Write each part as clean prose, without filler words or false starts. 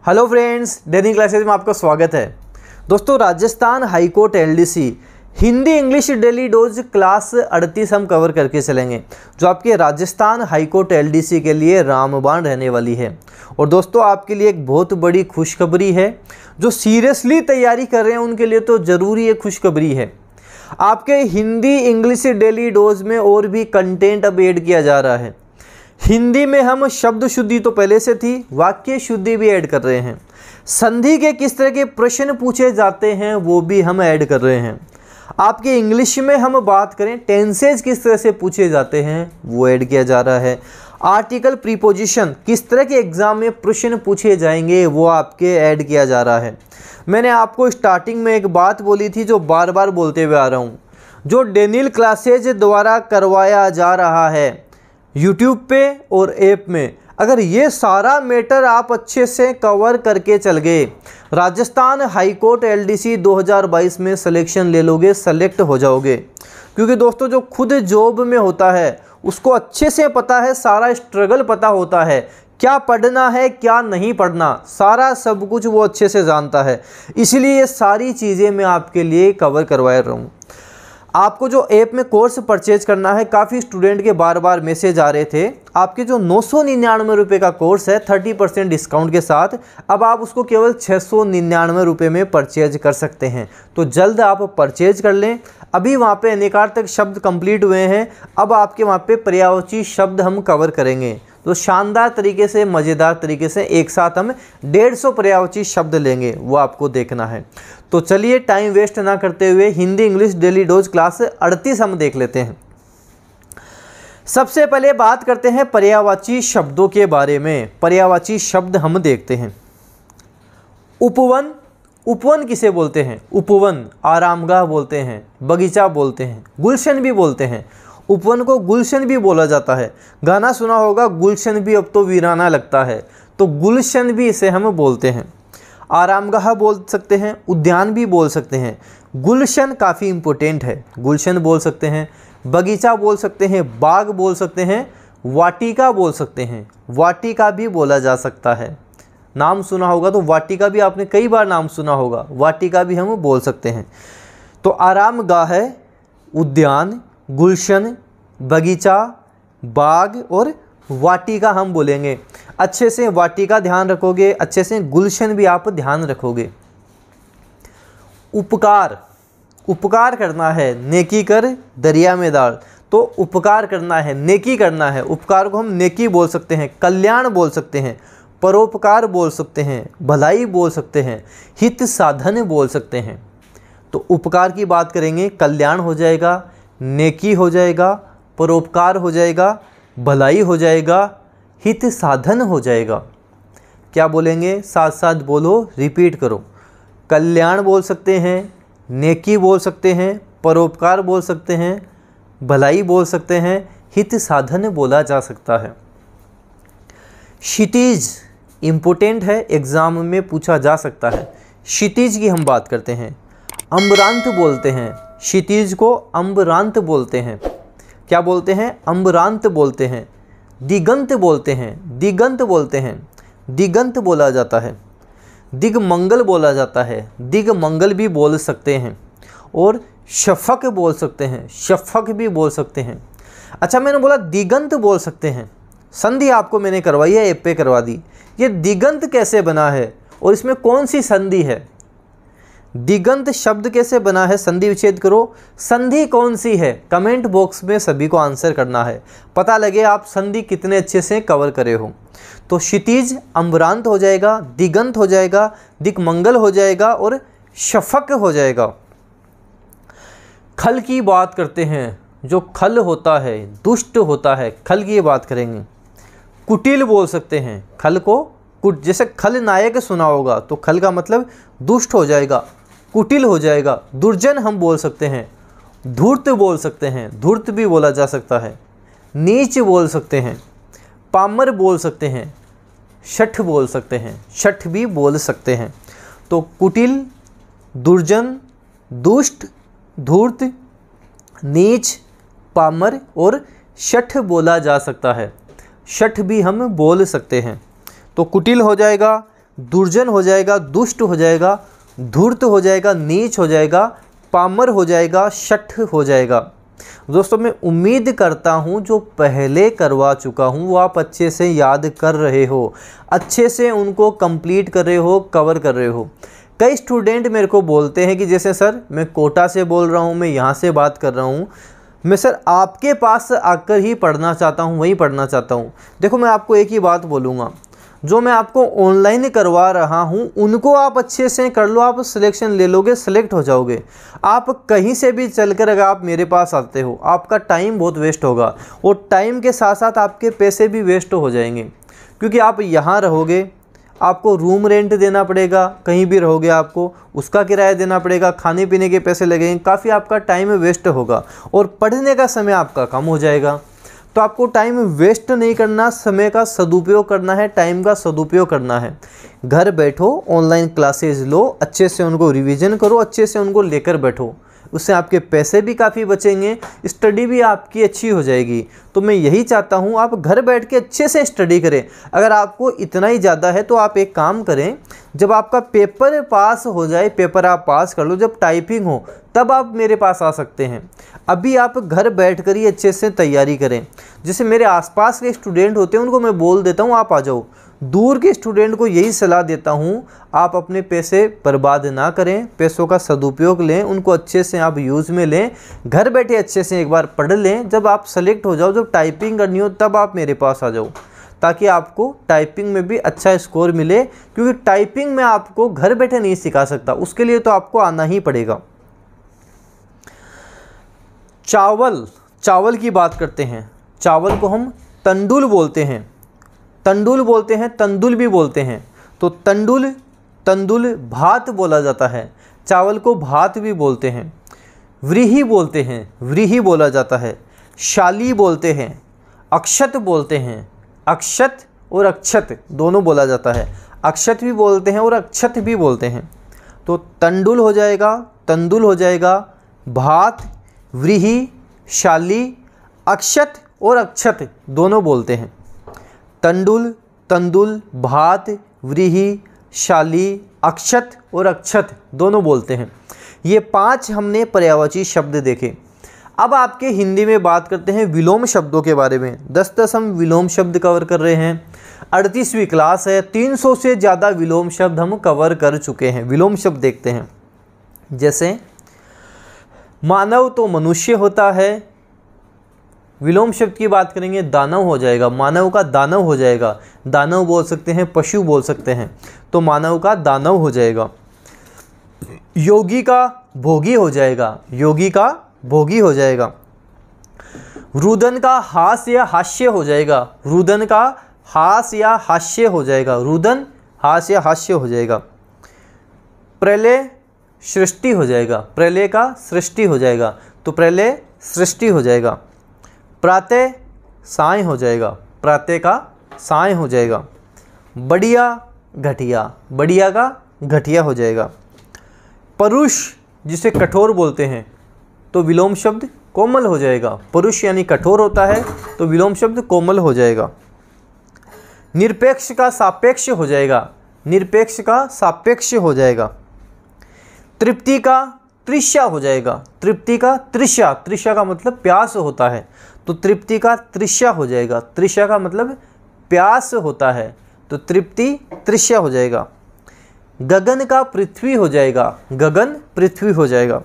Hello friends, daily classes में आपका स्वागत है। दोस्तों, Rajasthan high court LDC Hindi English daily dose class 38 हम कवर करके चलेंगे, जो आपके राजस्थान हाईकोर्ट एलडीसी के लिए रामबाण रहने वाली है। और दोस्तों, आपके लिए एक बहुत बड़ी खुशखबरी है। जो सीरियसली तैयारी कर रहे हैं उनके लिए तो ज़रूरी ये खुशखबरी है। आपके हिंदी इंग्लिश डेली डोज में और भी कंटेंट अब ऐड किया जा रहा है। हिंदी में हम शब्द शुद्धि तो पहले से थी, वाक्य शुद्धि भी ऐड कर रहे हैं। संधि के किस तरह के प्रश्न पूछे जाते हैं वो भी हम ऐड कर रहे हैं। आपके इंग्लिश में हम बात करें टेंसेज किस तरह से पूछे जाते हैं वो ऐड किया जा रहा है। आर्टिकल प्रीपोजिशन किस तरह के एग्जाम में प्रश्न पूछे जाएंगे वो आपके ऐड किया जा रहा है। मैंने आपको स्टार्टिंग में एक बात बोली थी जो बार बार बोलते हुए आ रहा हूँ, जो डेनियल क्लासेज द्वारा करवाया जा रहा है यूट्यूब पे और ऐप में, अगर ये सारा मैटर आप अच्छे से कवर करके चल गए, राजस्थान हाईकोर्ट एलडीसी 2022 में सिलेक्शन ले लोगे, सेलेक्ट हो जाओगे। क्योंकि दोस्तों, जो खुद जॉब में होता है उसको अच्छे से पता है, सारा स्ट्रगल पता होता है, क्या पढ़ना है क्या नहीं पढ़ना, सारा सब कुछ वो अच्छे से जानता है। इसलिए ये सारी चीज़ें मैं आपके लिए कवर करवा रहा हूँ। आपको जो ऐप में कोर्स परचेज करना है, काफ़ी स्टूडेंट के बार बार मैसेज आ रहे थे, आपके जो 999 रुपये का कोर्स है 30% डिस्काउंट के साथ, अब आप उसको केवल 699 रुपये में परचेज कर सकते हैं। तो जल्द आप परचेज कर लें। अभी वहाँ पे अनेकार्थक शब्द कंप्लीट हुए हैं, अब आपके वहाँ पे पर्यायवाची शब्द हम कवर करेंगे। तो शानदार तरीके से, मज़ेदार तरीके से एक साथ हम 150 पर्यायवाची शब्द लेंगे, वो आपको देखना है। तो चलिए टाइम वेस्ट ना करते हुए Hindi English daily dose class 38 हम देख लेते हैं। सबसे पहले बात करते हैं पर्यायवाची शब्दों के बारे में। पर्यायवाची शब्द हम देखते हैं। उपवन, उपवन किसे बोलते हैं? उपवन आरामगाह बोलते हैं, बगीचा बोलते हैं, गुलशन भी बोलते हैं। उपवन को गुलशन भी बोला जाता है। गाना सुना होगा, गुलशन भी अब तो वीराना लगता है, तो गुलशन भी इसे हम बोलते हैं। आरामगाह बोल सकते हैं, उद्यान भी बोल सकते हैं। गुलशन काफ़ी इम्पोर्टेंट है, गुलशन बोल सकते हैं, बगीचा बोल सकते हैं, बाग बोल सकते हैं, वाटिका बोल सकते हैं। वाटिका भी बोला जा सकता है, नाम सुना होगा तो वाटिका भी आपने कई बार नाम सुना होगा, वाटिका भी हम बोल सकते हैं। तो आरामगाह है, उद्यान, गुलशन, बगीचा, बाग और वाटिका हम बोलेंगे। अच्छे से वाटिका ध्यान रखोगे, अच्छे से गुलशन भी आप ध्यान रखोगे। उपकार, उपकार करना है, नेकी कर दरिया में डाल, तो उपकार करना है, नेकी करना है। उपकार को हम नेकी बोल सकते हैं, कल्याण बोल सकते हैं, परोपकार बोल सकते हैं, भलाई बोल सकते हैं, हित साधन बोल सकते हैं। तो उपकार की बात करेंगे, कल्याण हो जाएगा, नेकी हो जाएगा, परोपकार हो जाएगा, भलाई हो जाएगा, हित साधन हो जाएगा। क्या बोलेंगे? साथ साथ बोलो, रिपीट करो। कल्याण बोल सकते हैं, नेकी बोल सकते हैं, परोपकार बोल सकते हैं, भलाई बोल सकते हैं, हित साधन बोला जा सकता है। क्षितिज इम्पोर्टेंट है, एग्जाम में पूछा जा सकता है। क्षितिज की हम बात करते हैं। अम्बरांत बोलते हैं, क्षितिज को अम्बरांत बोलते हैं। क्या बोलते हैं? अम्बरांत बोलते हैं। दिगंत बोलते हैं, दिगंत बोलते हैं, दिगंत बोला जाता है। दिगमंगल बोला जाता है, दिगमंगल भी बोल सकते हैं। और शफक बोल सकते हैं, शफक भी बोल सकते हैं। अच्छा, मैंने बोला दिगंत बोल सकते हैं, संधि आपको मैंने करवाई है, ऐप पे करवा दी। ये दिगंत कैसे बना है और इसमें कौन सी संधि है? दिगंत शब्द कैसे बना है? संधि विच्छेद करो। संधि कौन सी है? कमेंट बॉक्स में सभी को आंसर करना है, पता लगे आप संधि कितने अच्छे से कवर करे हो। तो क्षितिज अम्बरांत हो जाएगा, दिगंत हो जाएगा, दिक्मंगल हो जाएगा और शफक हो जाएगा। खल की बात करते हैं। जो खल होता है, दुष्ट होता है, खल की बात करेंगे। कुटिल बोल सकते हैं, खल को जैसे खल नायक सुना होगा तो खल का मतलब दुष्ट हो जाएगा, कुटिल हो जाएगा। दुर्जन हम बोल सकते हैं, धूर्त बोल सकते हैं, धूर्त भी बोला जा सकता है। नीच बोल सकते हैं, पामर बोल सकते हैं, शठ बोल सकते हैं, शठ भी बोल सकते हैं। तो कुटिल, दुर्जन, दुष्ट, धूर्त, नीच, पामर और शठ बोला जा सकता है। शठ भी हम बोल सकते हैं। तो कुटिल हो जाएगा, दुर्जन हो जाएगा, दुष्ट हो जाएगा, धूर्त हो जाएगा, नीच हो जाएगा, पामर हो जाएगा, शठ हो जाएगा। दोस्तों मैं उम्मीद करता हूँ जो पहले करवा चुका हूँ वो आप अच्छे से याद कर रहे हो, अच्छे से उनको कंप्लीट कर रहे हो, कवर कर रहे हो। कई स्टूडेंट मेरे को बोलते हैं कि जैसे सर मैं कोटा से बोल रहा हूँ, मैं यहाँ से बात कर रहा हूँ, मैं सर आपके पास आकर ही पढ़ना चाहता हूँ, वहीं पढ़ना चाहता हूँ। देखो मैं आपको एक ही बात बोलूँगा, जो मैं आपको ऑनलाइन करवा रहा हूँ उनको आप अच्छे से कर लो, आप सिलेक्शन ले लोगे, सेलेक्ट हो जाओगे। आप कहीं से भी चलकर अगर आप मेरे पास आते हो आपका टाइम बहुत वेस्ट होगा, और टाइम के साथ साथ आपके पैसे भी वेस्ट हो जाएंगे, क्योंकि आप यहाँ रहोगे, आपको रूम रेंट देना पड़ेगा, कहीं भी रहोगे आपको उसका किराया देना पड़ेगा, खाने पीने के पैसे लगेंगे, काफ़ी आपका टाइम वेस्ट होगा और पढ़ने का समय आपका कम हो जाएगा। तो आपको टाइम वेस्ट नहीं करना, समय का सदुपयोग करना है, टाइम का सदुपयोग करना है। घर बैठो, ऑनलाइन क्लासेस लो, अच्छे से उनको रिवीजन करो, अच्छे से उनको लेकर बैठो, उससे आपके पैसे भी काफ़ी बचेंगे, स्टडी भी आपकी अच्छी हो जाएगी। तो मैं यही चाहता हूँ आप घर बैठ के अच्छे से स्टडी करें। अगर आपको इतना ही ज़्यादा है तो आप एक काम करें, जब आपका पेपर पास हो जाए, पेपर आप पास कर लो, जब टाइपिंग हो तब आप मेरे पास आ सकते हैं। अभी आप घर बैठ कर ही अच्छे से तैयारी करें। जैसे मेरे आसपास के स्टूडेंट होते हैं उनको मैं बोल देता हूँ आप आ जाओ, दूर के स्टूडेंट को यही सलाह देता हूँ आप अपने पैसे बर्बाद ना करें, पैसों का सदुपयोग लें, उनको अच्छे से आप यूज़ में लें, घर बैठे अच्छे से एक बार पढ़ लें। जब आप सेलेक्ट हो जाओ, जब टाइपिंग करनी हो तब आप मेरे पास आ जाओ, ताकि आपको टाइपिंग में भी अच्छा स्कोर मिले, क्योंकि टाइपिंग में आपको घर बैठे नहीं सिखा सकता, उसके लिए तो आपको आना ही पड़ेगा। चावल की बात करते हैं। चावल को हम तंडुल बोलते हैं, तंडुल बोलते हैं, तंदुल भी बोलते हैं। तो तंदुल भात बोला जाता है, चावल को भात भी बोलते हैं। व्रीहि बोलते हैं, व्रीहि बोला जाता है। शाली बोलते हैं, अक्षत बोलते हैं, अक्षत और अक्षत दोनों बोला जाता है। अक्षत भी बोलते हैं और अक्षत भी बोलते हैं। तो तंडुल हो जाएगा, तंदुल हो जाएगा, भात, व्रीहि, शाली, अक्षत और अक्षत दोनों बोलते हैं। तंडुल, तंदुल, भात, व्रीहि, शाली, अक्षत और अक्षत दोनों बोलते हैं। ये 5 हमने पर्यायवाची शब्द देखे। अब आपके हिंदी में बात करते हैं विलोम शब्दों के बारे में। 10 हम विलोम शब्द कवर कर रहे हैं। 38वीं क्लास है, 300 से ज़्यादा विलोम शब्द हम कवर कर चुके हैं। विलोम शब्द देखते हैं, जैसे मानव तो मनुष्य होता है। विलोम शब्द की बात करेंगे, दानव हो जाएगा, मानव का दानव हो जाएगा। दानव बोल सकते हैं, पशु बोल सकते हैं, तो मानव का दानव हो जाएगा। योगी का भोगी हो जाएगा, योगी का भोगी हो जाएगा। रुदन का हास या हास्य हो जाएगा, रुदन का हास या हास्य हो जाएगा, रुदन हास या हास्य हो जाएगा। प्रलय सृष्टि हो जाएगा, प्रलय का सृष्टि हो जाएगा, तो प्रलय सृष्टि हो जाएगा। प्रातः साय हो जाएगा, प्रातः का साय हो जाएगा। बढ़िया घटिया, बढ़िया का घटिया हो जाएगा। परुष जिसे कठोर बोलते हैं, तो विलोम शब्द कोमल हो जाएगा। परुष यानी कठोर होता है, तो विलोम शब्द कोमल हो जाएगा। निरपेक्ष का सापेक्ष हो जाएगा, निरपेक्ष का सापेक्ष हो जाएगा। तृप्ति का तृष्या हो जाएगा, तृप्ति का तृष्या, तृष्या का मतलब प्यास होता है, तो तृप्ति का तृष्या हो जाएगा। तृष्या का मतलब प्यास होता है, तो तृप्ति तृष्या हो जाएगा। गगन का पृथ्वी हो जाएगा, गगन पृथ्वी हो जाएगा।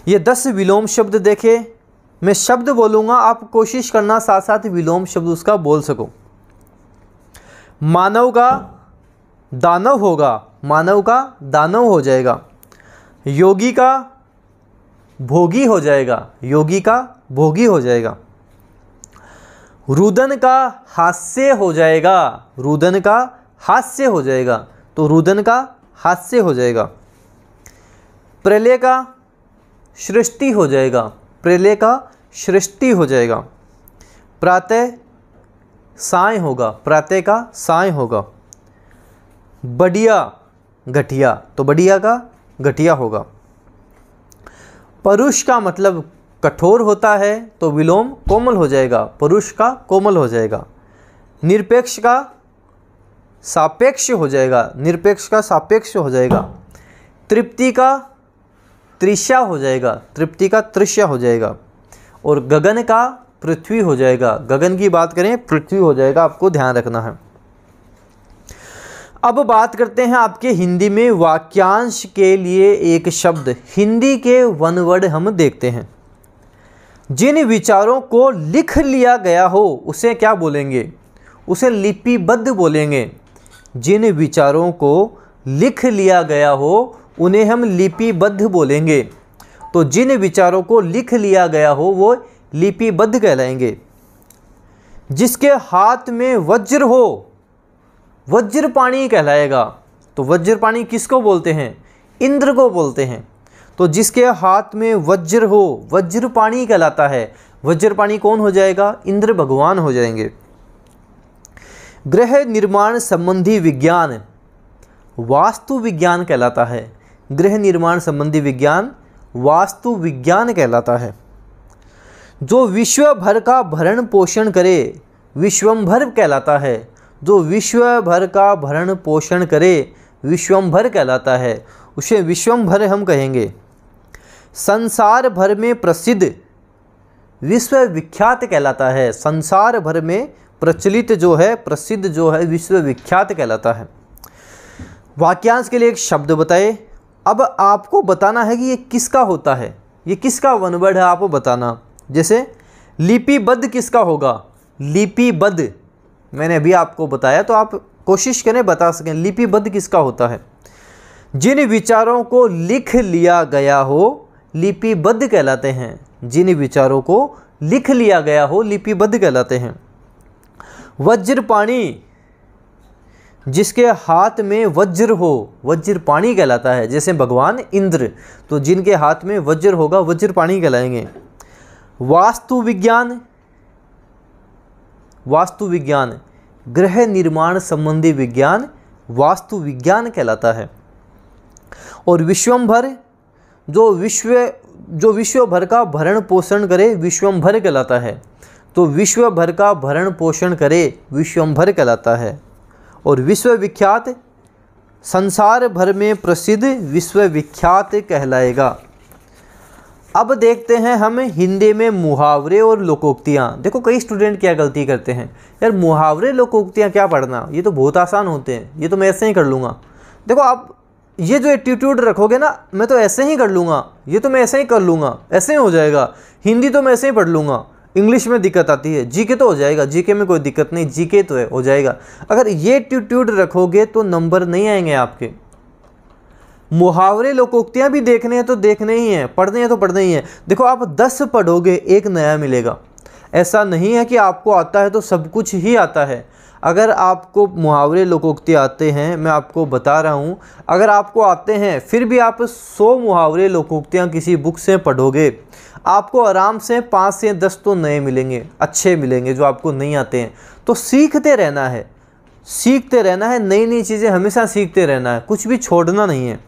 ये 10 विलोम शब्द देखे। मैं शब्द बोलूँगा, आप कोशिश करना साथ साथ विलोम शब्द उसका बोल सको। मानव का दानव होगा, मानव का दानव हो जाएगा। योगी का भोगी हो जाएगा, योगी का भोगी हो जाएगा। रुदन का हास्य हो जाएगा, रुदन का हास्य हो जाएगा, तो रुदन का हास्य हो जाएगा। प्रलय का सृष्टि हो जाएगा, प्रलय का सृष्टि हो जाएगा। प्रातः साय होगा, प्रातः का साय होगा। बढ़िया घटिया, तो बढ़िया का घटिया होगा। परुष का मतलब कठोर होता है, तो विलोम कोमल हो जाएगा, परुष का कोमल हो जाएगा। निरपेक्ष का सापेक्ष हो जाएगा, निरपेक्ष का सापेक्ष हो जाएगा। तृप्ति का तृष्या हो जाएगा, तृप्ति का तृष्या हो जाएगा। और गगन का पृथ्वी हो जाएगा, गगन की बात करें पृथ्वी हो जाएगा, आपको ध्यान रखना है। अब बात करते हैं आपके हिंदी में वाक्यांश के लिए एक शब्द, हिंदी के वन वर्ड हम देखते हैं। जिन विचारों को लिख लिया गया हो उसे क्या बोलेंगे? उसे लिपिबद्ध बोलेंगे। जिन विचारों को लिख लिया गया हो उन्हें हम लिपिबद्ध बोलेंगे। तो जिन विचारों को लिख लिया गया हो वो लिपिबद्ध कहलाएंगे। जिसके हाथ में वज्र हो वज्रपाणी कहलाएगा। तो वज्रपाणी किसको बोलते हैं? इंद्र को बोलते हैं। तो जिसके हाथ में वज्र हो वज्रपाणी कहलाता है। वज्रपाणी कौन हो जाएगा? इंद्र भगवान हो जाएंगे। गृह निर्माण संबंधी विज्ञान वास्तु विज्ञान कहलाता है। गृह निर्माण संबंधी विज्ञान वास्तु विज्ञान कहलाता है। जो विश्व भर का भरण पोषण करे विश्वंभर कहलाता है। जो विश्व भर का भरण पोषण करे विश्वंभर कहलाता है, उसे विश्वंभर हम कहेंगे। संसार भर में प्रसिद्ध विश्वविख्यात कहलाता है। संसार भर में प्रचलित जो है, प्रसिद्ध जो है, विश्वविख्यात कहलाता है। वाक्यांश के लिए एक शब्द बताए। अब आपको बताना है कि ये किसका होता है, ये किसका वन वर्ड है, आपको बताना। जैसे लिपिबद्ध किसका होगा? लिपिबद्ध मैंने अभी आपको बताया, तो आप कोशिश करें बता सकें लिपिबद्ध किसका होता है। जिन विचारों को लिख लिया गया हो लिपिबद्ध कहलाते हैं। जिन विचारों को लिख लिया गया हो लिपिबद्ध कहलाते हैं। वज्रपाणी जिसके हाथ में वज्र हो वज्रपाणी कहलाता है। जैसे भगवान इंद्र, तो जिनके हाथ में वज्र होगा वज्रपाणी कहलाएंगे। वास्तु विज्ञान वास्तु विज्ञान गृह निर्माण संबंधी विज्ञान वास्तु विज्ञान कहलाता है। और विश्वंभर जो विश्व भर का भरण पोषण करे विश्वंभर कहलाता है। तो विश्व भर का भरण पोषण करे विश्वंभर कहलाता है। और विश्वविख्यात संसार भर में प्रसिद्ध विश्वविख्यात कहलाएगा। अब देखते हैं हम हिंदी में मुहावरे और लोकोक्तियाँ। देखो कई स्टूडेंट क्या गलती करते हैं, यार मुहावरे लोकोक्तियाँ क्या पढ़ना, ये तो बहुत आसान होते हैं, ये तो मैं ऐसे ही कर लूँगा। देखो आप ये जो एटीट्यूड रखोगे ना, मैं तो ऐसे ही कर लूँगा, ये तो मैं ऐसे ही कर लूँगा, ऐसे ही हो जाएगा, हिंदी तो मैं ऐसे ही पढ़ लूँगा, इंग्लिश में दिक्कत आती है, जीके तो हो जाएगा, जीके में कोई दिक्कत नहीं, जीके तो है हो जाएगा। अगर ये एटीट्यूड रखोगे तो नंबर नहीं आएंगे आपके। मुहावरे लोकोक्तियाँ भी देखने हैं तो देखने ही हैं, पढ़ने हैं तो पढ़ने ही हैं। देखो आप 10 पढ़ोगे एक नया मिलेगा। ऐसा नहीं है कि आपको आता है तो सब कुछ ही आता है। अगर आपको मुहावरे लोकोक्ति आते हैं, मैं आपको बता रहा हूँ, अगर आपको आते हैं फिर भी आप 100 मुहावरे लोकोक्तियाँ किसी बुक से पढ़ोगे, आपको आराम से 5 से 10 तो नए मिलेंगे, अच्छे मिलेंगे जो आपको नहीं आते हैं। तो सीखते रहना है, सीखते रहना है, नई नई चीज़ें हमेशा सीखते रहना है, कुछ भी छोड़ना नहीं है।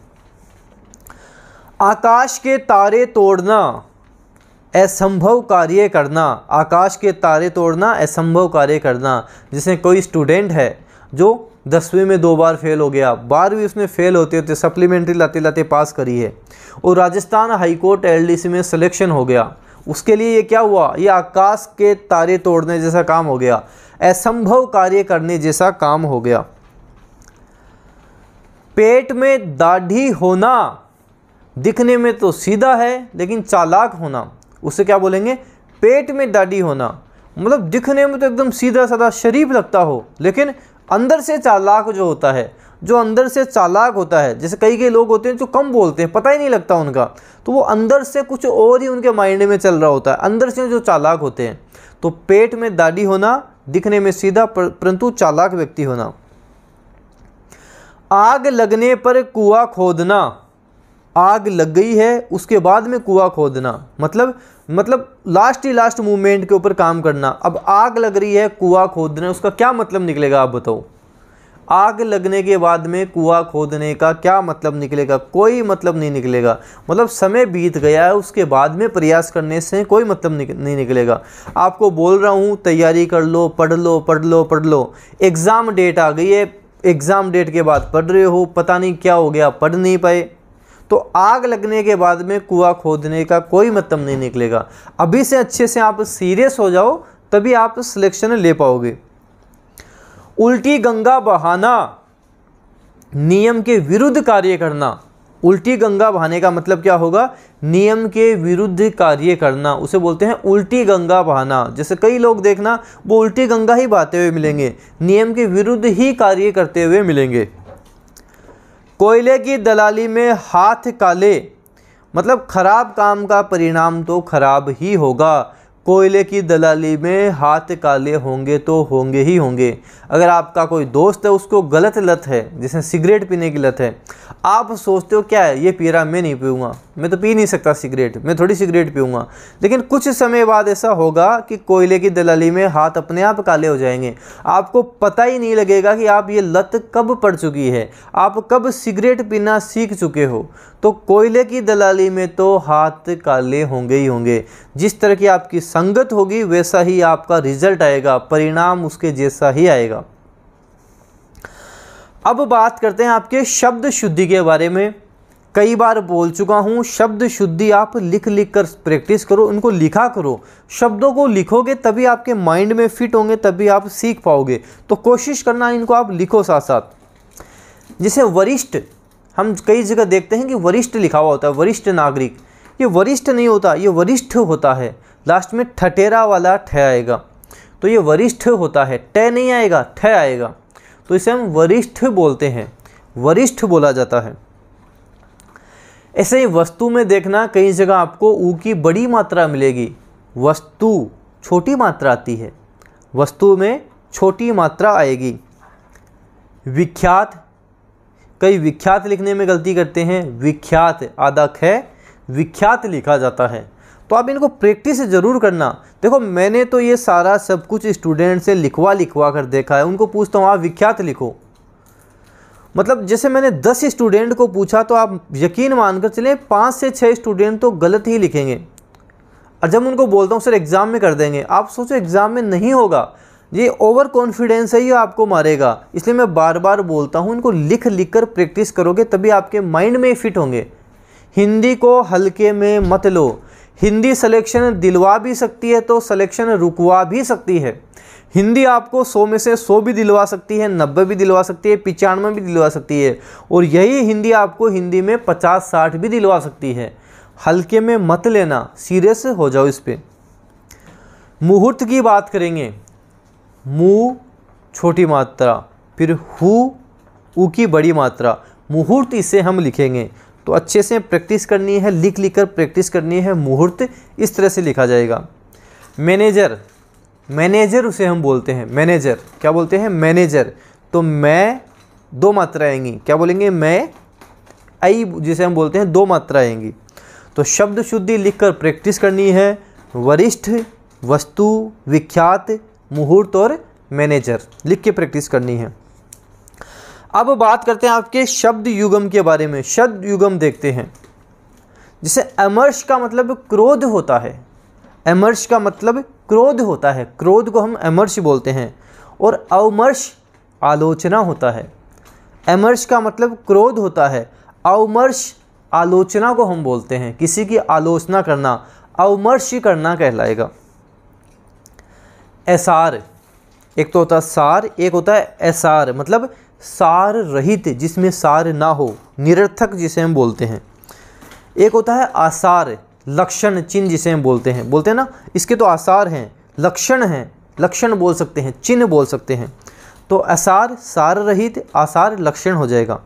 आकाश के तारे तोड़ना असंभव कार्य करना। आकाश के तारे तोड़ना असंभव कार्य करना। जैसे कोई स्टूडेंट है जो 10वीं में 2 बार फेल हो गया, 12वीं उसने फेल होते होते सप्लीमेंट्री लाते लाते पास करी है और राजस्थान हाईकोर्ट एलडीसी में सिलेक्शन हो गया। उसके लिए ये क्या हुआ? ये आकाश के तारे तोड़ने जैसा काम हो गया, असंभव कार्य करने जैसा काम हो गया। पेट में दाढ़ी होना दिखने में तो सीधा है लेकिन चालाक होना, उसे क्या बोलेंगे? पेट में दाढ़ी होना। मतलब दिखने में तो एकदम सीधा साधा शरीफ लगता हो लेकिन अंदर से चालाक जो होता है, जो अंदर से चालाक होता है। जैसे कई लोग होते हैं जो कम बोलते हैं, पता ही नहीं लगता उनका, तो वो अंदर से कुछ और ही उनके माइंड में चल रहा होता है, अंदर से जो चालाक होते हैं। तो पेट में दाढ़ी होना, दिखने में सीधा परंतु चालाक व्यक्ति होना। आग लगने पर कुआं खोदना। आग लग गई है उसके बाद में कुआं खोदना, मतलब लास्ट मूवमेंट के ऊपर काम करना। अब आग लग रही है कुआं खोदना, उसका क्या मतलब निकलेगा आप बताओ? आग लगने के बाद में कुआं खोदने का क्या मतलब निकलेगा? कोई मतलब नहीं निकलेगा। मतलब समय बीत गया है, उसके बाद में प्रयास करने से कोई मतलब नहीं निकलेगा। आपको बोल रहा हूँ तैयारी कर लो, पढ़ लो, एग्ज़ाम डेट आ गई है, एग्ज़ाम डेट के बाद पढ़ रहे हो, पता नहीं क्या हो गया, पढ़ नहीं पाए, तो आग लगने के बाद में कुआं खोदने का कोई मतलब नहीं निकलेगा। अभी से अच्छे से आप सीरियस हो जाओ, तभी आप सिलेक्शन ले पाओगे। उल्टी गंगा बहाना, नियम के विरुद्ध कार्य करना। उल्टी गंगा बहाने का मतलब क्या होगा? नियम के विरुद्ध कार्य करना, उसे बोलते हैं उल्टी गंगा बहाना। जैसे कई लोग देखना वो उल्टी गंगा ही बहाते हुए मिलेंगे, नियम के विरुद्ध ही कार्य करते हुए मिलेंगे। कोयले की दलाली में हाथ काले, मतलब खराब काम का परिणाम तो खराब ही होगा। कोयले की दलाली में हाथ काले होंगे तो होंगे ही होंगे। अगर आपका कोई दोस्त है, उसको गलत लत है, जैसे सिगरेट पीने की लत है, आप सोचते हो क्या है ये पी रहा, मैं नहीं पीऊँगा, मैं तो पी नहीं सकता सिगरेट, मैं थोड़ी सिगरेट पीऊँगा। लेकिन कुछ समय बाद ऐसा होगा कि कोयले की दलाली में हाथ अपने आप काले हो जाएंगे, आपको पता ही नहीं लगेगा कि आप ये लत कब पड़ चुकी है, आप कब सिगरेट पीना सीख चुके हो। तो कोयले की दलाली में तो हाथ काले होंगे ही होंगे। जिस तरह की आपकी संगत होगी वैसा ही आपका रिजल्ट आएगा, परिणाम उसके जैसा ही आएगा। अब बात करते हैं आपके शब्द शुद्धि के बारे में। कई बार बोल चुका हूँ, शब्द शुद्धि आप लिख लिख कर प्रैक्टिस करो, उनको लिखा करो। शब्दों को लिखोगे तभी आपके माइंड में फिट होंगे, तभी आप सीख पाओगे। तो कोशिश करना इनको आप लिखो साथ साथ। जैसे वरिष्ठ, हम कई जगह देखते हैं कि वरिष्ठ लिखा हुआ होता है, वरिष्ठ नागरिक। ये वरिष्ठ नहीं होता, ये वरिष्ठ होता है। लास्ट में ठठेरा वाला ठ आएगा, तो ये वरिष्ठ होता है, ट नहीं आएगा, ठ आएगा, तो इसे हम वरिष्ठ बोलते हैं, वरिष्ठ बोला जाता है। ऐसे ही वस्तु में देखना, कई जगह आपको ऊ की बड़ी मात्रा मिलेगी, वस्तु छोटी मात्रा आती है, वस्तु में छोटी मात्रा आएगी। विख्यात, कई विख्यात लिखने में गलती करते हैं, विख्यात आधा ख विख्यात लिखा जाता है। तो आप इनको प्रैक्टिस ज़रूर करना। देखो मैंने तो ये सारा सब कुछ स्टूडेंट से लिखवा कर देखा है, उनको पूछता हूँ आप विख्यात लिखो, मतलब जैसे मैंने 10 स्टूडेंट को पूछा तो आप यकीन मानकर चलें 5 से 6 स्टूडेंट तो गलत ही लिखेंगे। और जब उनको बोलता हूँ सर एग्ज़ाम में कर देंगे, आप सोचो एग्ज़ाम में नहीं होगा, ये ओवर कॉन्फिडेंस है, ये आपको मारेगा। इसलिए मैं बार बार बोलता हूँ इनको लिख लिख कर प्रैक्टिस करोगे तभी आपके माइंड में फिट होंगे। हिंदी को हल्के में मत लो। हिंदी सिलेक्शन दिलवा भी सकती है तो सिलेक्शन रुकवा भी सकती है। हिंदी आपको 100 में से 100 भी दिलवा सकती है, 90 भी दिलवा सकती है, 95 भी दिलवा सकती है, और यही हिंदी आपको हिंदी में 50-60 भी दिलवा सकती है। हल्के में मत लेना, सीरियस हो जाओ इस पे। मुहूर्त की बात करेंगे, मुँह छोटी मात्रा, फिर हु ऊ की बड़ी मात्रा, मुहूर्त इसे हम लिखेंगे। तो अच्छे से प्रैक्टिस करनी है, लिख लिख कर प्रैक्टिस करनी है। मुहूर्त इस तरह से लिखा जाएगा। मैनेजर, मैनेजर उसे हम बोलते हैं, मैनेजर क्या बोलते हैं? मैनेजर। तो मैं 2 मात्रा आएंगी, क्या बोलेंगे? मैं आई, जिसे हम बोलते हैं 2 मात्रा आएंगी। तो शब्द शुद्धि लिख कर प्रैक्टिस करनी है। वरिष्ठ, वस्तु, विख्यात, मुहूर्त और मैनेजर लिख के प्रैक्टिस करनी है। अब बात करते हैं आपके शब्द युगम के बारे में। शब्द युगम देखते हैं। जैसे अमर्ष का मतलब क्रोध होता है, अमर्ष का मतलब क्रोध होता है, क्रोध को हम अमर्ष बोलते हैं। और अवमर्श आलोचना होता है। अमर्ष का मतलब क्रोध होता है, अवमर्श आलोचना को हम बोलते हैं, किसी की आलोचना करना, अवमर्श करना कहलाएगा। एसार, एक तो होता है सार, एक होता है एसार, मतलब सार रहित, जिसमें सार ना हो, निरर्थक जिसे हम बोलते हैं। एक होता है आसार, लक्षण, चिन्ह जिसे हम बोलते हैं ना, इसके तो आसार हैं, लक्षण हैं, लक्षण बोल सकते हैं, चिन्ह बोल सकते हैं। तो आसार सार रहित, आसार लक्षण हो जाएगा।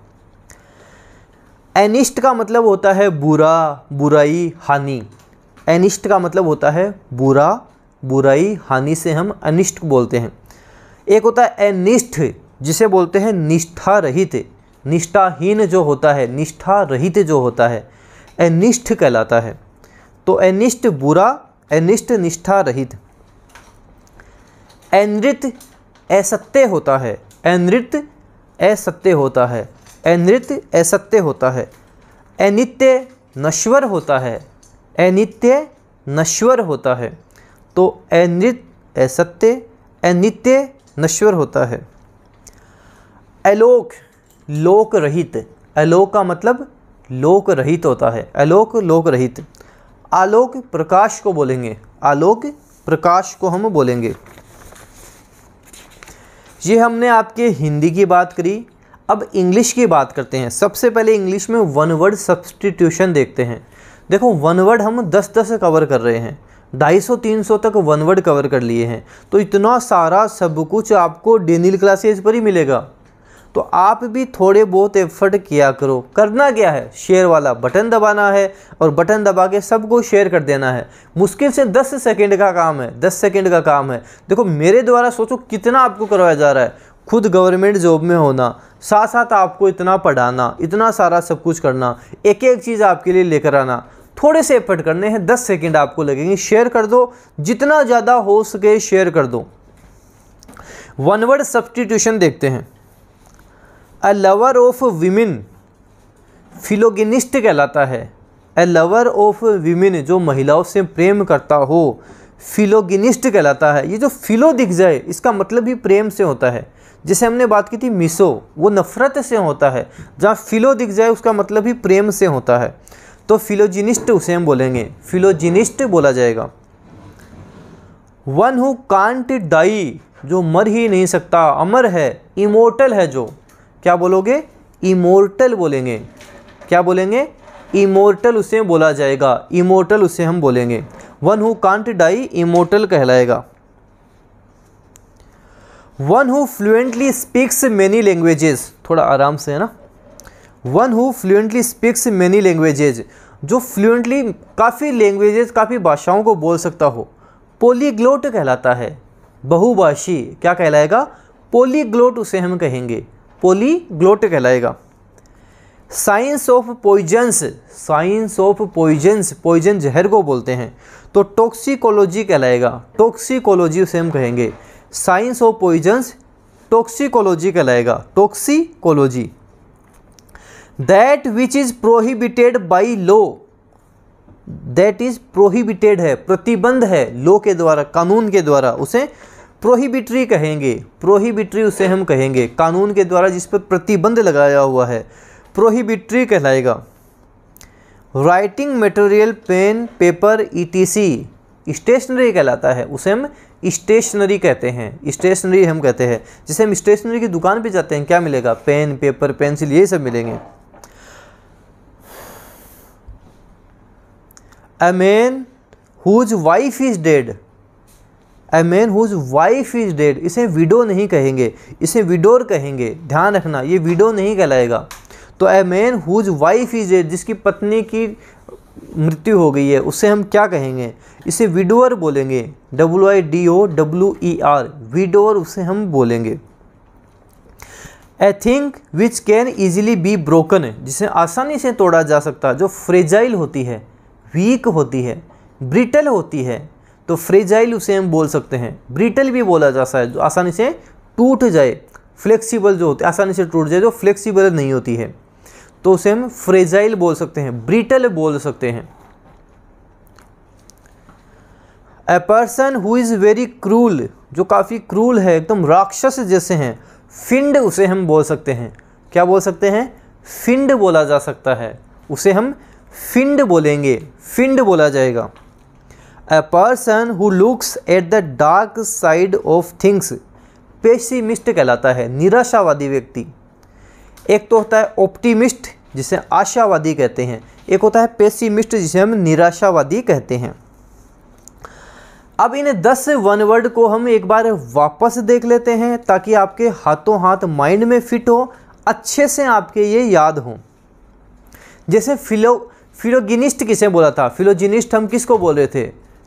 अनिष्ट का मतलब होता है बुरा, बुराई, हानि। अनिष्ट का मतलब होता है बुरा, बुराई, हानि से हम अनिष्ट बोलते हैं। एक होता है अनिष्ठ, जिसे बोलते हैं निष्ठा रहित, निष्ठाहीन जो होता है, निष्ठा रहित जो होता है, अनिष्ठ कहलाता है। तो अनिष्ट बुरा, अनिष्ट निष्ठा रहित। अनृत असत्य होता है, अनृत असत्य होता है, अनृत असत्य होता है। अनित्य नश्वर होता है, अनित्य नश्वर होता है। तो अनृत असत्य, अनित्य नश्वर होता है। एलोक, लोक रहित, एलोक का मतलब लोक रहित होता है, एलोक लोक रहित। आलोक प्रकाश को बोलेंगे, आलोक प्रकाश को हम बोलेंगे। ये हमने आपके हिंदी की बात करी। अब इंग्लिश की बात करते हैं। सबसे पहले इंग्लिश में वन वर्ड सब्सटीट्यूशन देखते हैं। देखो वन वर्ड हम 10-10 कवर कर रहे हैं, 250-300 तक वन वर्ड कवर कर लिए हैं। तो इतना सारा सब कुछ आपको डेनियल क्लासेज पर ही मिलेगा। तो आप भी थोड़े बहुत एफर्ट किया करो। करना क्या है, शेयर वाला बटन दबाना है और बटन दबा के सबको शेयर कर देना है। मुश्किल से 10 सेकंड का काम है, 10 सेकंड का काम है। देखो मेरे द्वारा सोचो कितना आपको करवाया जा रहा है। खुद गवर्नमेंट जॉब में होना, साथ साथ आपको इतना पढ़ाना, इतना सारा सब कुछ करना, एक एक चीज़ आपके लिए लेकर आना। थोड़े से एफर्ट करने हैं, 10 सेकंड आपको लगेंगे। शेयर कर दो, जितना ज़्यादा हो सके शेयर कर दो। वन वर्ड सब्सटीट्यूशन देखते हैं। अ लवर ऑफ वीमेन फिलोगिनिस्ट कहलाता है। अ लवर ऑफ वीमेन, जो महिलाओं से प्रेम करता हो, फिलोगिनिस्ट कहलाता है। ये जो फिलो दिख जाए इसका मतलब ही प्रेम से होता है। जैसे हमने बात की थी मिसो, वो नफरत से होता है। जहाँ फिलो दिख जाए उसका मतलब ही प्रेम से होता है। तो फिलोजिनिस्ट उसे हम बोलेंगे, फिलोजिनिस्ट बोला जाएगा। वन हु कांट डाई, जो मर ही नहीं सकता, अमर है, इमोर्टल है जो, क्या बोलोगे, इमोर्टल बोलेंगे। क्या बोलेंगे, इमोर्टल उसे बोला जाएगा, इमोर्टल उसे हम बोलेंगे। One who can't die immortal कहलाएगा। One who fluently speaks many languages, थोड़ा आराम से है ना। One who fluently speaks many languages, जो फ्लुएंटली काफ़ी लैंग्वेजेस, काफ़ी भाषाओं को बोल सकता हो, पोलीग्लोट कहलाता है। बहुभाषी क्या कहलाएगा, पोलीग्लोट उसे हम कहेंगे, पोलीग्लोट कहलाएगा। Science of poisons, science of poisons, poison जहर को बोलते हैं, तो टॉक्सिकोलॉजी कहलाएगा, टॉक्सिकोलॉजी उसे हम कहेंगे। साइंस ऑफ पॉइजन्स टॉक्सिकोलॉजी कहलाएगा, toxicology. That which is prohibited by law, that is prohibited है, प्रतिबंध है, लॉ के द्वारा, कानून के द्वारा, उसे प्रोहिबिटरी कहेंगे, प्रोहिबिटरी उसे हम कहेंगे। कानून के द्वारा जिस पर प्रतिबंध लगाया हुआ है, प्रोहिबिटरी कहलाएगा। Writing material pen paper ETC stationery कहलाता है, उसे हम स्टेशनरी कहते हैं, स्टेशनरी हम कहते हैं। जैसे हम स्टेशनरी की दुकान पे जाते हैं, क्या मिलेगा, पेन पेपर पेंसिल ये सब मिलेंगे। A man whose wife is dead, a man whose wife is dead, इसे विडो नहीं कहेंगे, इसे विडोर कहेंगे, ध्यान रखना, ये विडो नहीं कहलाएगा। तो a man whose wife is dead, जिसकी पत्नी की मृत्यु हो गई है, उसे हम क्या कहेंगे, इसे विडोअर बोलेंगे, WIDOWER, विडोअर उसे हम बोलेंगे। ए thing which can easily be broken, जिसे आसानी से तोड़ा जा सकता, जो फ्रेजाइल होती है, वीक होती है, ब्रिटल होती है, तो फ्रेजाइल उसे हम बोल सकते हैं। ब्रिटल भी बोला जाता है, जो आसानी से टूट जाए, फ्लेक्सिबल जो होती है, आसानी से टूट जाए, जो फ्लेक्सिबल नहीं होती है, तो उसे हम फ्रेजाइल बोल सकते हैं, ब्रिटल बोल सकते हैं। A person who is very cruel, जो काफ़ी क्रूल है, एकदम राक्षस जैसे हैं, फिंड उसे हम बोल सकते हैं। क्या बोल सकते हैं, फिंड बोला जा सकता है, उसे हम फिंड बोलेंगे, फिंड बोला जाएगा। A person who looks at the dark side of things, pessimist कहलाता है, निराशावादी व्यक्ति। एक तो होता है ऑप्टिमिस्ट, जिसे आशावादी कहते हैं, एक होता है पेसिमिस्ट, जिसे हम निराशावादी कहते हैं। अब इन 10 वन वर्ड को हम एक बार वापस देख लेते हैं, ताकि आपके हाथों हाथ माइंड में फिट हो, अच्छे से आपके ये याद हो। जैसे फिलोगिनिस्ट किसे बोला था, फिलोजिनिस्ट हम किसको बोल रहे थे,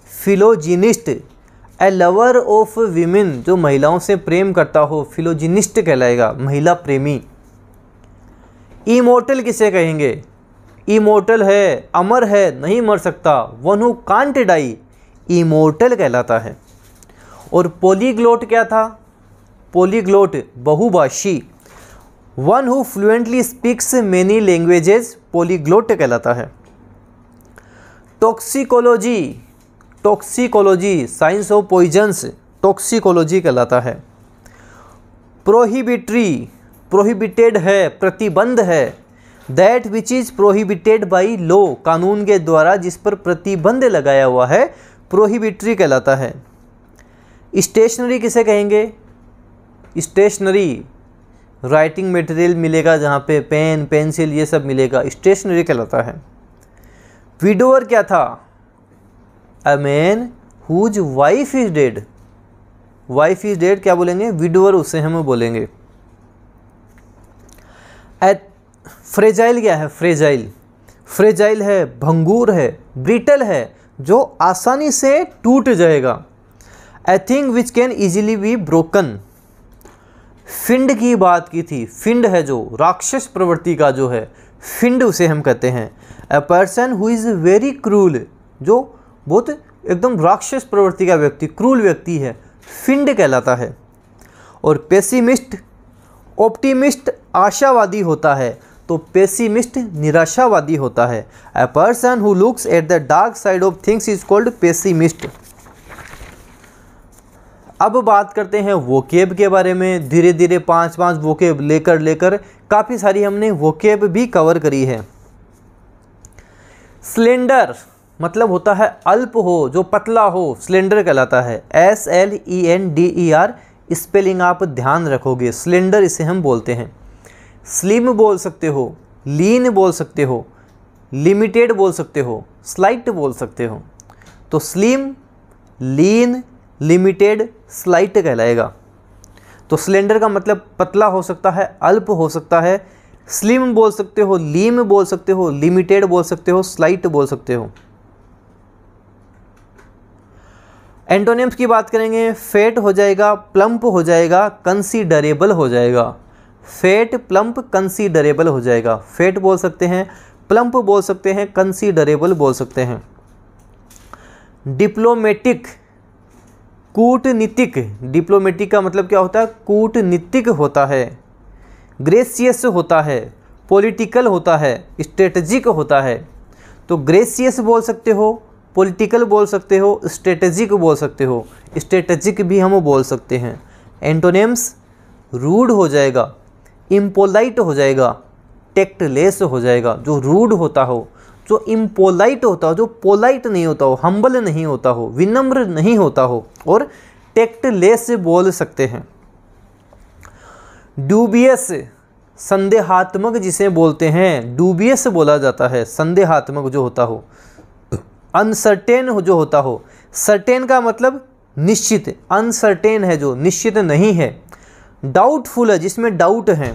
फिलोजिनिस्ट। ए लवर ऑफ वीमेन, जो महिलाओं से प्रेम करता हो, फिलोजिनिस्ट कहलाएगा, महिला प्रेमी। इमोर्टल किसे कहेंगे, इमोर्टल है, अमर है, नहीं मर सकता, one who can't die, immortal कहलाता है। और पोलीग्लोट क्या था, पोलीग्लोट बहुभाषी, one who fluently speaks many languages, polyglot कहलाता है। Toxicology, toxicology science of poisons, toxicology कहलाता है। प्रोहिबिटरी, प्रोहिबिटेड है, प्रतिबंध है। That which is prohibited by law, कानून के द्वारा जिस पर प्रतिबंध लगाया हुआ है, प्रोहिबिटरी कहलाता है। स्टेशनरी किसे कहेंगे? स्टेशनरी राइटिंग मटेरियल मिलेगा, जहाँ पे पेन, पेंसिल ये सब मिलेगा, स्टेशनरी कहलाता है। विडोअर क्या था? A man whose wife is dead. Wife is dead क्या बोलेंगे? विडोअर उसे हम बोलेंगे। फ्रेजाइल क्या है? फ्रेजाइल, फ्रेजाइल है, भंगूर है, ब्रिटल है, जो आसानी से टूट जाएगा। A thing which can easily be broken. फिंड की बात की थी, फिंड है जो राक्षस प्रवृत्ति का जो है, फिंड उसे हम कहते हैं। A person who is very cruel, जो बहुत एकदम राक्षस प्रवृत्ति का व्यक्ति, क्रूल व्यक्ति है, फिंड कहलाता है। और पेसिमिस्ट, ऑप्टिमिस्ट आशावादी होता है, तो पेसिमिस्ट निराशावादी होता है। A person who looks at the dark side of things is called pessimist. अब बात करते हैं वोकेब के बारे में। धीरे धीरे 5-5 वोकेब लेकर काफ़ी सारी हमने वोकेब भी कवर करी है। स्लेंडर मतलब होता है अल्प हो, जो पतला हो, स्लेंडर कहलाता है। SLENDER स्पेलिंग आप ध्यान रखोगे। स्लेंडर इसे हम बोलते हैं। स्लिम बोल सकते हो, लीन बोल सकते हो, लिमिटेड बोल सकते हो, स्लाइट बोल सकते हो। तो स्लिम, लीन, लिमिटेड, स्लाइट कहलाएगा। तो स्लेंडर का मतलब पतला हो सकता है, अल्प हो सकता है, स्लिम बोल सकते हो, लीम बोल सकते हो, लिमिटेड बोल सकते हो, स्लाइट बोल सकते हो। एंटोनिम्स की बात करेंगे। फेट हो जाएगा, प्लम्प हो जाएगा, कंसीडरेबल हो जाएगा। फेट, प्लम्प, कंसीडरेबल हो जाएगा। फेट बोल सकते हैं, प्लम्प बोल सकते हैं, कंसीडरेबल बोल सकते हैं। डिप्लोमेटिक, कूटनीतिक, डिप्लोमेटिक का मतलब क्या होता है? कूटनीतिक होता है। ग्रेसियस होता है, पॉलिटिकल होता है, स्ट्रेटजिक होता है। तो ग्रेसियस बोल सकते हो, पॉलिटिकल बोल सकते हो, स्ट्रेटजिक बोल सकते हो। स्ट्रेटजिक भी हम बोल सकते हैं। एंटोनिम्स रूड हो जाएगा, इम्पोलाइट हो जाएगा, टेक्टलेस हो जाएगा। जो रूड होता हो, जो इम्पोलाइट होता हो, जो पोलाइट नहीं होता हो, हम्बल नहीं होता हो, विनम्र नहीं होता हो, और टेक्टलेस बोल सकते हैं। डूबियस संदेहात्मक जिसे बोलते हैं, डूबियस बोला जाता है, संदेहात्मक जो होता हो। अनसर्टेन जो होता हो, सर्टेन का मतलब निश्चित, अनसर्टेन है जो निश्चित नहीं है। डाउटफुल है जिसमें डाउट है।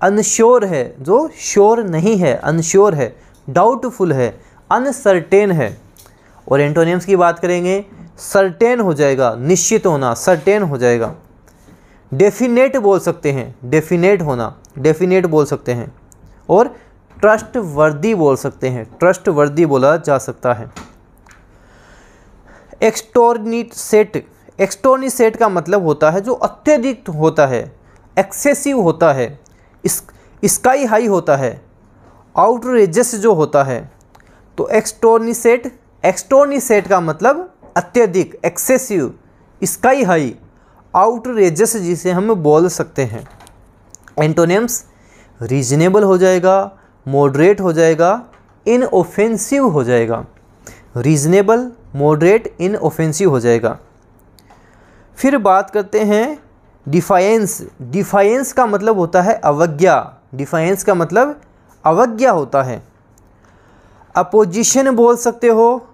अनश्योर है जो श्योर नहीं है, अनश्योर है। डाउटफुल है, अनसर्टेन है। और एंटोनिम्स की बात करेंगे। सर्टेन हो जाएगा, निश्चित होना, सर्टेन हो जाएगा। डेफिनेट बोल सकते हैं, डेफिनेट होना, डेफिनेट बोल सकते हैं। और ट्रस्ट वर्दी बोल सकते हैं, ट्रस्ट वर्दी बोला जा सकता है। एक्सटोर्निसेट, एक्सटोर्निसेट का मतलब होता है जो अत्यधिक होता है, एक्सेसिव होता है, स्काई हाई होता है, आउटरेजस जो होता है। तो एक्सटोर्निसेट, एक्सटोर्निसेट का मतलब अत्यधिक, एक्सेसिव, स्काई हाई, आउटरेजस जिसे हम बोल सकते हैं। एंटोनिम्स रीजनेबल हो जाएगा, मॉडरेट हो जाएगा, इनऑफेंसिव हो जाएगा। रीजनेबल, मॉडरेट, इनऑफेंसिव हो जाएगा। फिर बात करते हैं डिफायंस। डिफायंस का मतलब होता है अवज्ञा। डिफायंस का मतलब अवज्ञा होता है। अपोजिशन बोल सकते हो,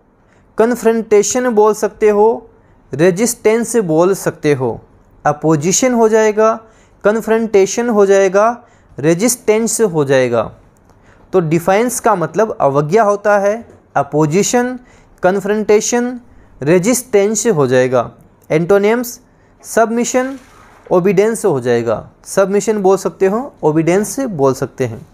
कन्फ्रंटेशन बोल सकते हो, रेजिस्टेंस बोल सकते हो। अपोजिशन हो जाएगा, कन्फ्रंटेशन हो जाएगा, रेजिस्टेंस हो जाएगा। तो डिफायंस का मतलब अवज्ञा होता है, अपोजिशन, कन्फ्रंटेशन, रेजिस्टेंस हो जाएगा। एंटोनिम्स सबमिशन, ओबीडेंस हो जाएगा। सबमिशन बोल सकते हो, ओबीडेंस बोल सकते हैं।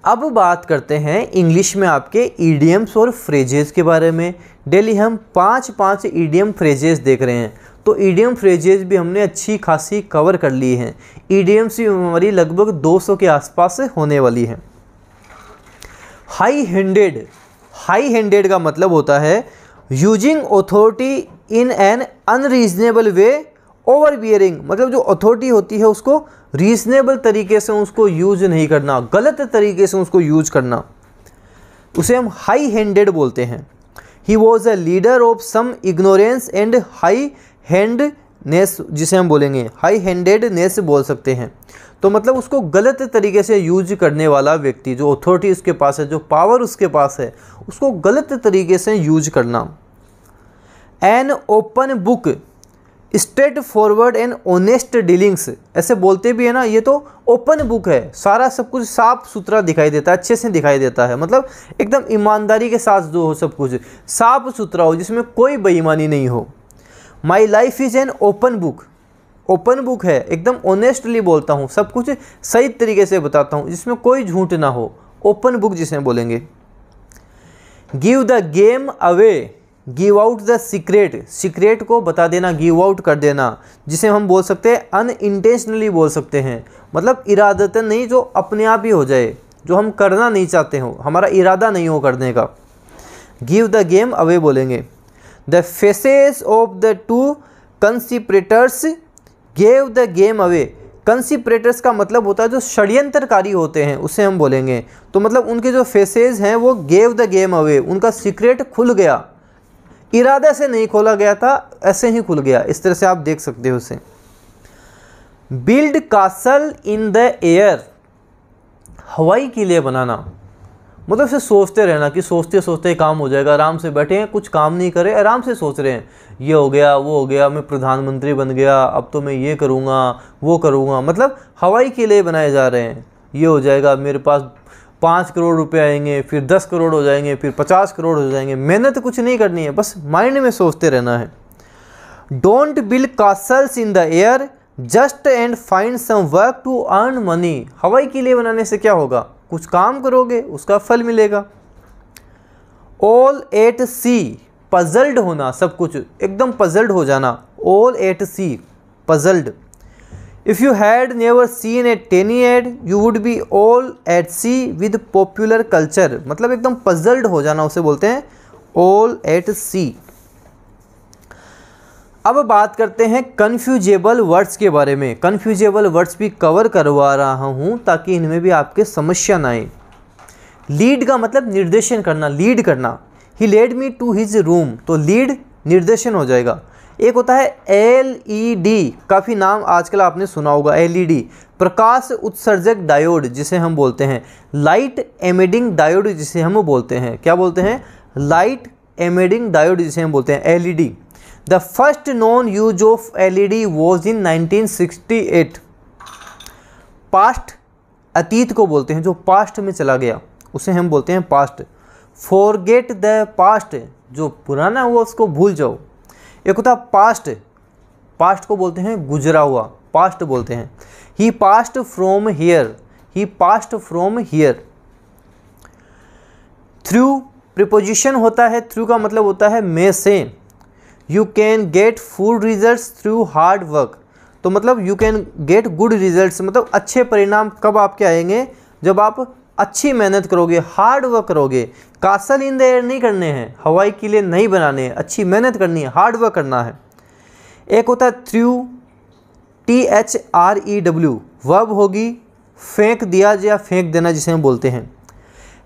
अब बात करते हैं इंग्लिश में आपके ईडियम्स और फ्रेजेस के बारे में। डेली हम 5-5 ईडियम फ्रेजेस देख रहे हैं, तो ईडियम फ्रेजेस भी हमने अच्छी खासी कवर कर ली हैं। ईडियम्स भी हमारी लगभग 200 के आसपास होने वाली हैं। हाई हैंडेड, हाई हैंडेड का मतलब होता है using authority in an unreasonable way, over bearing, मतलब जो अथॉरिटी होती है उसको रीजनेबल तरीके से उसको यूज नहीं करना, गलत तरीके से उसको यूज करना, उसे हम हाई हैंडेड बोलते हैं। He was a leader of some ignorance and high handedness, जिसे हम बोलेंगे हाई हैंडेडनेस बोल सकते हैं। तो मतलब उसको गलत तरीके से यूज करने वाला व्यक्ति, जो अथॉरिटी उसके पास है, जो पावर उसके पास है, उसको गलत तरीके से यूज करना। An open book, straight forward and honest dealings, ऐसे बोलते भी है ना, ये तो ओपन बुक है, सारा सब कुछ साफ सुथरा दिखाई देता है, अच्छे से दिखाई देता है, मतलब एकदम ईमानदारी के साथ जो हो, सब कुछ साफ सुथरा हो, जिसमें कोई बेईमानी नहीं हो। My life is an open book, open book है, एकदम ऑनेस्टली बोलता हूँ, सब कुछ सही तरीके से बताता हूँ, जिसमें कोई झूठ ना हो, ओपन बुक जिसे बोलेंगे। Give the game away, give out the secret, secret को बता देना, गिव आउट कर देना, जिसे हम बोल सकते हैं अनइंटेंशनली बोल सकते हैं, मतलब इरादतन नहीं, जो अपने आप ही हो जाए, जो हम करना नहीं चाहते हो, हमारा इरादा नहीं हो करने का। गिव द गेम अवे बोलेंगे। The faces of the two conspirators gave the game away, conspirators का मतलब होता है जो षड्यंत्रकारी होते हैं, उसे हम बोलेंगे। तो मतलब उनके जो फेसेस हैं वो गेव द गेम अवे, उनका सीक्रेट खुल गया, इरादे से नहीं खोला गया था, ऐसे ही खुल गया, इस तरह से आप देख सकते हो उसे। Build castle in the air, हवाई किले बनाना, मतलब से सोचते रहना कि सोचते सोचते काम हो जाएगा, आराम से बैठे हैं, कुछ काम नहीं करे, आराम से सोच रहे हैं, ये हो गया, वो हो गया, मैं प्रधानमंत्री बन गया, अब तो मैं ये करूँगा, वो करूँगा, मतलब हवाई किले बनाए जा रहे हैं, ये हो जाएगा, मेरे पास 5 करोड़ रुपए आएंगे, फिर 10 करोड़ हो जाएंगे, फिर 50 करोड़ हो जाएंगे। मेहनत कुछ नहीं करनी है, बस माइंड में सोचते रहना है। Don't build castles in the air just and find some work to earn money, हवाई किले बनाने से क्या होगा, कुछ काम करोगे उसका फल मिलेगा। ऑल एट सी, पजल्ड होना, सब कुछ एकदम पजल्ड हो जाना, all at sea, puzzled. If you had never seen a tiny ad, you would be all at sea with popular culture, मतलब एकदम puzzled हो जाना, उसे बोलते हैं all at sea। अब बात करते हैं कन्फ्यूजेबल वर्ड्स के बारे में। कन्फ्यूजेबल वर्ड्स भी कवर करवा रहा हूँ ताकि इनमें भी आपके समस्या ना आए। लीड का मतलब निर्देशन करना, लीड करना। He led me to his room, तो लीड निर्देशन हो जाएगा। एक होता है LED, काफ़ी नाम आजकल आपने सुना होगा, LED प्रकाश उत्सर्जक डायोड जिसे हम बोलते हैं, लाइट एमिटिंग डायोड जिसे हम बोलते हैं, क्या बोलते हैं, लाइट एमिटिंग डायोड जिसे हम बोलते हैं, LED। The first non use of LED was in 1968। Past, अतीत को बोलते हैं, जो पास्ट में चला गया उसे हम बोलते हैं पास्ट। फॉरगेट द पास्ट, जो पुराना हुआ उसको भूल जाओ। एक होता है पास्ट, पास्ट को बोलते हैं गुजरा हुआ, पास्ट बोलते हैं। He passed from here, he passed from here. Through preposition होता है, थ्रू का मतलब होता है में से। You can get food results through hard work, तो मतलब you can get good results, मतलब अच्छे परिणाम कब आपके आएंगे, जब आप अच्छी मेहनत करोगे, हार्ड वर्क करोगे। कासल इन द एयर नहीं करने हैं, हवाई किले नहीं बनाने हैं, अच्छी मेहनत करनी है, हार्ड वर्क करना है। एक होता है थ्रू, THREW, वर्ब होगी फेंक दिया या फेंक देना जिसे हम बोलते हैं।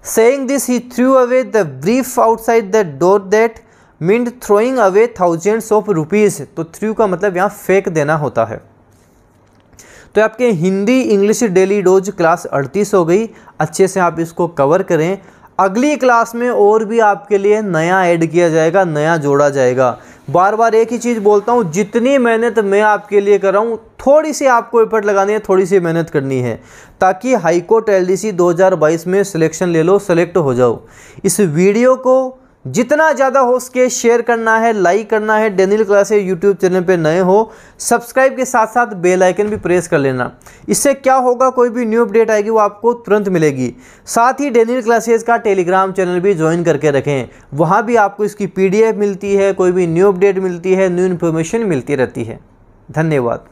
Saying this he through away the brief outside the door that meant throwing away thousands of rupees, तो थ्रू का मतलब यहाँ फेंक देना होता है। तो आपके Hindi English daily dose class 38 हो गई, अच्छे से आप इसको कवर करें। अगली क्लास में और भी आपके लिए नया ऐड किया जाएगा, नया जोड़ा जाएगा। बार बार एक ही चीज़ बोलता हूँ, जितनी मेहनत मैं आपके लिए कर रहा हूँ, थोड़ी सी आपको एफर्ट लगानी है, थोड़ी सी मेहनत करनी है, ताकि हाईकोर्ट LDC 2022 में सिलेक्शन ले लो, सेलेक्ट हो जाओ। इस वीडियो को जितना ज़्यादा हो सके शेयर करना है, लाइक करना है। डेनियल क्लासेस यूट्यूब चैनल पे नए हो, सब्सक्राइब के साथ साथ बेल आइकन भी प्रेस कर लेना। इससे क्या होगा, कोई भी न्यू अपडेट आएगी वो आपको तुरंत मिलेगी। साथ ही डेनियल क्लासेस का टेलीग्राम चैनल भी ज्वाइन करके रखें, वहाँ भी आपको इसकी PDF मिलती है, कोई भी न्यू अपडेट मिलती है, न्यू इन्फॉर्मेशन मिलती रहती है। धन्यवाद।